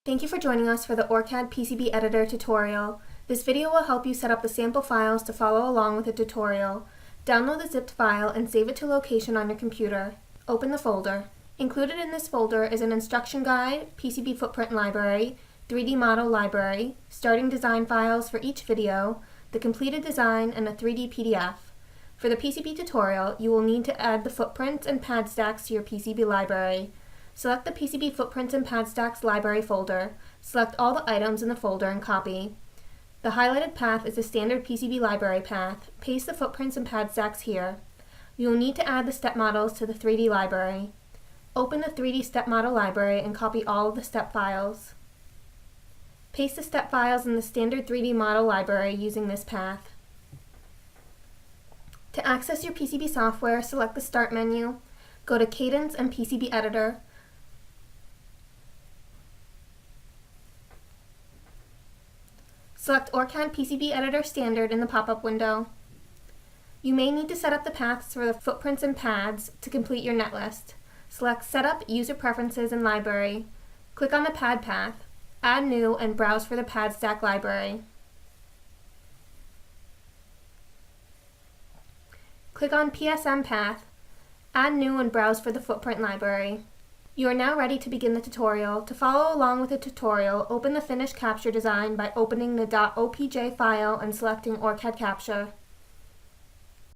Thank you for joining us for the OrCAD PCB Editor tutorial. This video will help you set up the sample files to follow along with the tutorial. Download the zipped file and save it to a location on your computer. Open the folder. Included in this folder is an instruction guide, PCB footprint library, 3D model library, starting design files for each video, the completed design, and a 3D PDF. For the PCB tutorial, you will need to add the footprints and pad stacks to your PCB library. Select the PCB Footprints and Pad Stacks library folder. Select all the items in the folder and copy. The highlighted path is the standard PCB library path. Paste the footprints and pad stacks here. You will need to add the step models to the 3D library. Open the 3D step model library and copy all of the step files. Paste the step files in the standard 3D model library using this path. To access your PCB software, select the Start menu. Go to Cadence and PCB Editor. Select OrCAD PCB Editor Standard in the pop-up window. You may need to set up the paths for the footprints and pads to complete your netlist. Select Setup, User Preferences, and Library. Click on the pad path, Add New, and browse for the pad stack library. Click on PSM path, Add New, and browse for the footprint library. You are now ready to begin the tutorial. To follow along with the tutorial, open the finished capture design by opening the .opj file and selecting OrCAD Capture.